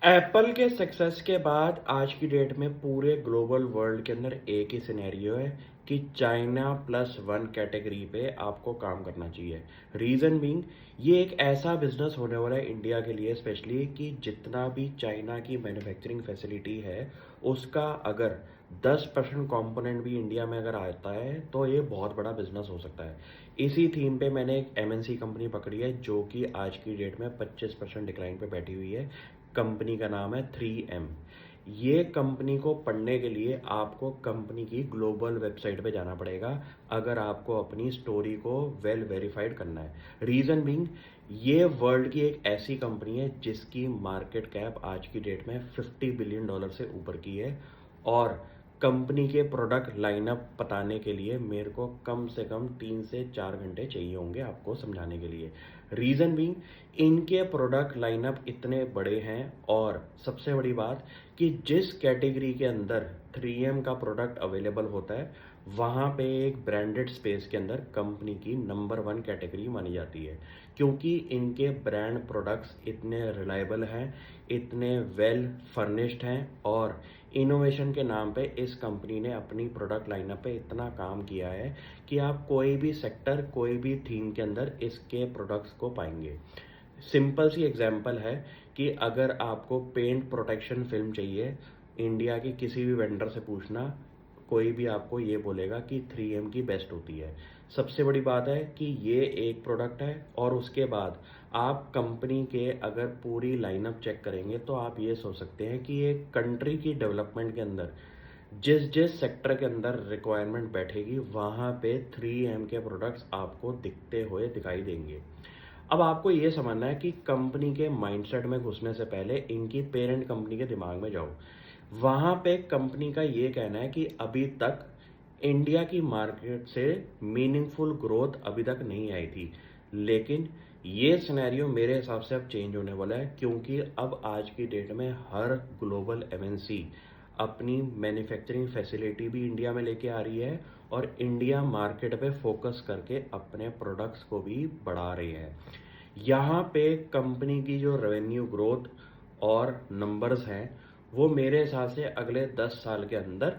Apple के success के बाद आज की डेट में पूरे ग्लोबल वर्ल्ड के अंदर एक ही सिनेरियो है कि चाइना प्लस वन कैटेगरी पे आपको काम करना चाहिए। रीज़न बीइंग ये एक ऐसा बिजनेस होने वाला है इंडिया के लिए स्पेशली कि जितना भी चाइना की मैन्युफैक्चरिंग फैसिलिटी है उसका अगर 10% कंपोनेंट भी इंडिया में अगर आता है तो ये बहुत बड़ा बिजनेस हो सकता है। इसी थीम पे मैंने एक एमएनसी कंपनी पकड़ी है जो कि आज की डेट में 25% डिक्लाइन पे बैठी हुई है। कंपनी का नाम है 3M। ये कंपनी को पढ़ने के लिए आपको कंपनी की ग्लोबल वेबसाइट पे जाना पड़ेगा अगर आपको अपनी स्टोरी को वेल वेरीफाइड करना है। रीज़न बीइंग ये वर्ल्ड की एक ऐसी कंपनी है जिसकी मार्केट कैप आज की डेट में $50 बिलियन से ऊपर की है और कंपनी के प्रोडक्ट लाइनअप बताने के लिए मेरे को कम से कम 3 से 4 घंटे चाहिए होंगे आपको समझाने के लिए। रीज़न बीइंग इनके प्रोडक्ट लाइनअप इतने बड़े हैं और सबसे बड़ी बात कि जिस कैटेगरी के अंदर 3M का प्रोडक्ट अवेलेबल होता है वहाँ पे एक ब्रांडेड स्पेस के अंदर कंपनी की नंबर 1 कैटेगरी मानी जाती है क्योंकि इनके ब्रांड प्रोडक्ट्स इतने रिलायबल हैं, इतने वेल फर्निश्ड हैं और इनोवेशन के नाम पे इस कंपनी ने अपनी प्रोडक्ट लाइनअप पे इतना काम किया है कि आप कोई भी सेक्टर कोई भी थीम के अंदर इसके प्रोडक्ट्स को पाएंगे। सिंपल सी एग्जांपल है कि अगर आपको पेंट प्रोटेक्शन फिल्म चाहिए इंडिया की किसी भी वेंडर से पूछना, कोई भी आपको ये बोलेगा कि 3M की बेस्ट होती है। सबसे बड़ी बात है कि ये एक प्रोडक्ट है और उसके बाद आप कंपनी के अगर पूरी लाइनअप चेक करेंगे तो आप ये सोच सकते हैं कि एक कंट्री की डेवलपमेंट के अंदर जिस जिस सेक्टर के अंदर रिक्वायरमेंट बैठेगी वहाँ पे 3M के प्रोडक्ट्स आपको दिखते हुए दिखाई देंगे। अब आपको ये समझना है कि कंपनी के माइंडसेट में घुसने से पहले इनकी पेरेंट कंपनी के दिमाग में जाओ। वहाँ पे कंपनी का ये कहना है कि अभी तक इंडिया की मार्केट से मीनिंगफुल ग्रोथ अभी तक नहीं आई थी, लेकिन ये सिनेरियो मेरे हिसाब से अब चेंज होने वाला है क्योंकि अब आज की डेट में हर ग्लोबल एमएनसी अपनी मैन्युफैक्चरिंग फैसिलिटी भी इंडिया में लेके आ रही है और इंडिया मार्केट पे फोकस करके अपने प्रोडक्ट्स को भी बढ़ा रही है। यहाँ पे कंपनी की जो रेवेन्यू ग्रोथ और नंबर्स हैं वो मेरे हिसाब से अगले 10 साल के अंदर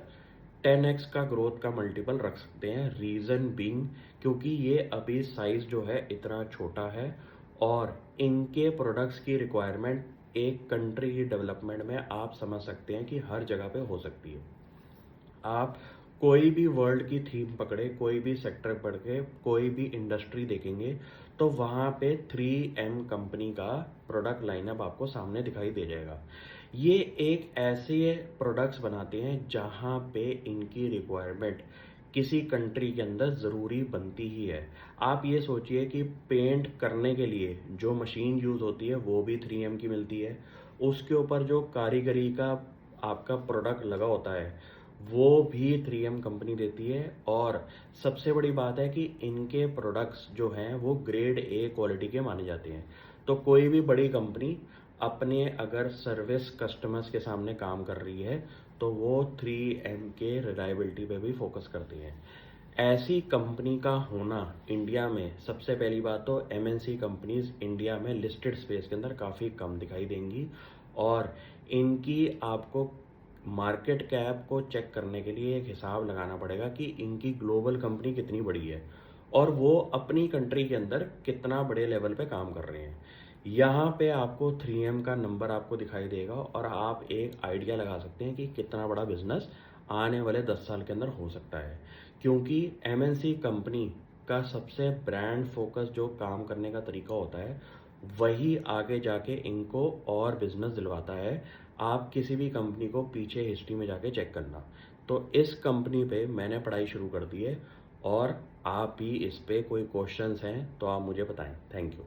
10x का ग्रोथ का मल्टीपल रख सकते हैं। रीज़न बीइंग क्योंकि ये अभी साइज जो है इतना छोटा है और इनके प्रोडक्ट्स की रिक्वायरमेंट एक कंट्री की डेवलपमेंट में आप समझ सकते हैं कि हर जगह पे हो सकती है। आप कोई भी वर्ल्ड की थीम पकड़े, कोई भी सेक्टर पढ़ के, कोई भी इंडस्ट्री देखेंगे तो वहाँ पे 3M कंपनी का प्रोडक्ट लाइनअप आपको सामने दिखाई दे जाएगा। ये एक ऐसे प्रोडक्ट्स बनाते हैं जहाँ पे इनकी रिक्वायरमेंट किसी कंट्री के अंदर ज़रूरी बनती ही है। आप ये सोचिए कि पेंट करने के लिए जो मशीन यूज़ होती है वो भी 3M की मिलती है, उसके ऊपर जो कारीगरी का आपका प्रोडक्ट लगा होता है वो भी 3M कंपनी देती है और सबसे बड़ी बात है कि इनके प्रोडक्ट्स जो हैं वो ग्रेड ए क्वालिटी के माने जाते हैं। तो कोई भी बड़ी कंपनी अपने अगर सर्विस कस्टमर्स के सामने काम कर रही है तो वो 3M के रिलायबिलिटी पे भी फोकस करती है। ऐसी कंपनी का होना इंडिया में सबसे पहली बात तो एमएनसी कंपनीज इंडिया में लिस्टेड स्पेस के अंदर काफ़ी कम दिखाई देंगी और इनकी आपको मार्केट कैप को चेक करने के लिए एक हिसाब लगाना पड़ेगा कि इनकी ग्लोबल कंपनी कितनी बड़ी है और वो अपनी कंट्री के अंदर कितना बड़े लेवल पे काम कर रहे हैं। यहाँ पे आपको 3M का नंबर आपको दिखाई देगा और आप एक आइडिया लगा सकते हैं कि कितना बड़ा बिजनेस आने वाले 10 साल के अंदर हो सकता है क्योंकि एमएनसी कंपनी का सबसे ब्रांड फोकस जो काम करने का तरीका होता है वही आगे जाके इनको और बिजनेस दिलवाता है। आप किसी भी कंपनी को पीछे हिस्ट्री में जाके चेक करना। तो इस कंपनी पे मैंने पढ़ाई शुरू कर दी है और आप भी इस पे कोई क्वेश्चंस हैं तो आप मुझे बताएं। Thank you.